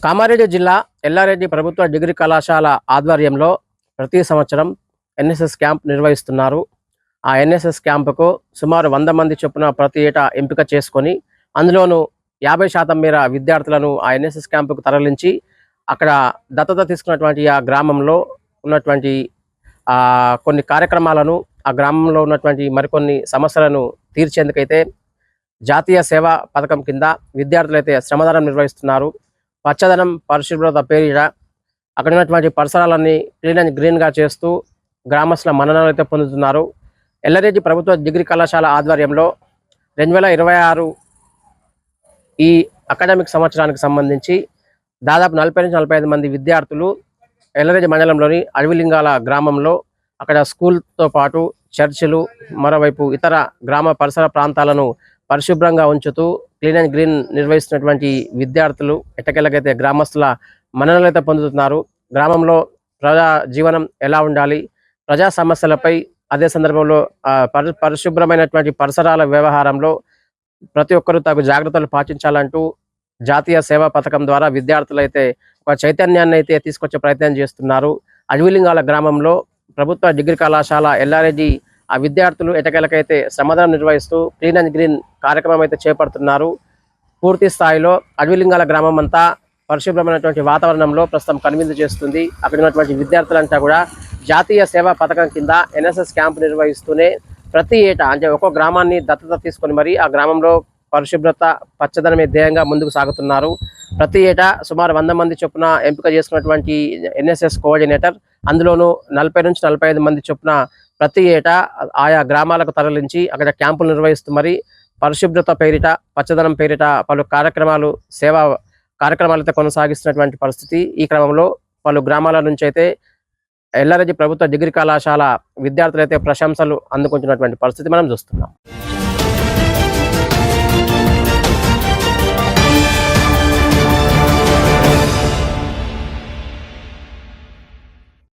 కామారెడ్డి జిల్లా ఎల్లారెడ్డి ప్రభుత్వ డిగ్రీ కళాశాల ఆధ్వర్యంలో ప్రతి సంవత్సరం ఎన్ఎస్ఎస్ క్యాంప్ నిర్వహిస్తున్నారు. ఆ ఎన్ఎస్ఎస్ క్యాంపుకు సుమారు 100 మంది చొప్పున ప్రతి ఏటా ఎంపిక చేసుకొని అందులోనూ 50% మేర విద్యార్థులను ఆ ఎన్ఎస్ఎస్ క్యాంపుకు తరలించి అక్కడ దత్తత తీసుకున్నటువంటి ఆ గ్రామంలో ఉన్నటువంటి కొన్ని కార్యక్రమాలను, ఆ గ్రామంలో ఉన్నటువంటి మరికొన్ని సమస్యలను తీర్చేందుకైతే జాతీయ సేవా పథకం కింద విద్యార్థులైతే శ్రమదానం నిర్వహిస్తున్నారు. పచ్చదనం పరిశుభ్రత పేరిట అక్కడ ఉన్నటువంటి పరిసరాలన్నీ క్లీన్ అండ్ గ్రీన్గా చేస్తూ గ్రామస్తుల మన్ననలు అయితే పొందుతున్నారు. ఎల్లారెడ్డి ప్రభుత్వ డిగ్రీ కళాశాల ఆధ్వర్యంలో 2026 ఈ అకాడమిక్ సంవత్సరానికి సంబంధించి దాదాపు 40-45 మంది విద్యార్థులు ఎల్లారెడ్డి మండలంలోని అడవిలింగాల గ్రామంలో అక్కడ స్కూల్తో పాటు చర్చిలు, మరోవైపు ఇతర గ్రామ పరిసర ప్రాంతాలను పరిశుభ్రంగా ఉంచుతూ క్లీన్ అండ్ గ్రీన్ నిర్వహిస్తున్నటువంటి విద్యార్థులు ఎట్టకేలకైతే గ్రామస్తుల మన్ననలు అయితే పొందుతున్నారు. గ్రామంలో ప్రజా జీవనం ఎలా ఉండాలి, ప్రజా సమస్యలపై, అదే సందర్భంలో పరిశుభ్రమైనటువంటి పరిసరాల వ్యవహారంలో ప్రతి ఒక్కరూ తగు జాగ్రత్తలు పాటించాలంటూ జాతీయ సేవా పథకం ద్వారా విద్యార్థులు అయితే ఒక చైతన్యాన్ని అయితే తీసుకొచ్చే ప్రయత్నం చేస్తున్నారు. అడవిలింగాల గ్రామంలో ప్రభుత్వ డిగ్రీ కళాశాల ఎల్లారెడ్డి ఆ విద్యార్థులు ఎటకేలకైతే శ్రమదానం నిర్వహిస్తూ క్లీన్ అండ్ గ్రీన్ కార్యక్రమం అయితే చేపడుతున్నారు. పూర్తి స్థాయిలో అడవిలింగాల గ్రామం అంతా పరిశుభ్రమైనటువంటి వాతావరణంలో ప్రస్తుతం కనువిందు చేస్తుంది. అక్కడ ఉన్నటువంటి విద్యార్థులంతా కూడా జాతీయ సేవా పథకం కింద ఎన్ఎస్ఎస్ క్యాంపు నిర్వహిస్తూనే ప్రతి ఏటా అంటే ఒక్కో గ్రామాన్ని దత్తత తీసుకొని మరి ఆ గ్రామంలో పరిశుభ్రత, పచ్చదనమే ధ్యేయంగా ముందుకు సాగుతున్నారు. ప్రతి ఏటా సుమారు 100 మంది చొప్పున ఎంపిక చేసుకున్నటువంటి ఎన్ఎస్ఎస్ కోఆర్డినేటర్ అందులోనూ 40-45 మంది చొప్పున ప్రతి ఏటా ఆయా గ్రామాలకు తరలించి అక్కడ క్యాంపులు నిర్వహిస్తూ మరి పరిశుభ్రత పేరిట, పచ్చదనం పేరిట పలు కార్యక్రమాలు, సేవా కార్యక్రమాలు అయితే కొనసాగిస్తున్నటువంటి పరిస్థితి. ఈ క్రమంలో పలు గ్రామాల నుంచి అయితే ఎల్లారెడ్డి ప్రభుత్వ డిగ్రీ కళాశాల విద్యార్థులైతే ప్రశంసలు అందుకుంటున్నటువంటి పరిస్థితి మనం చూస్తున్నాం.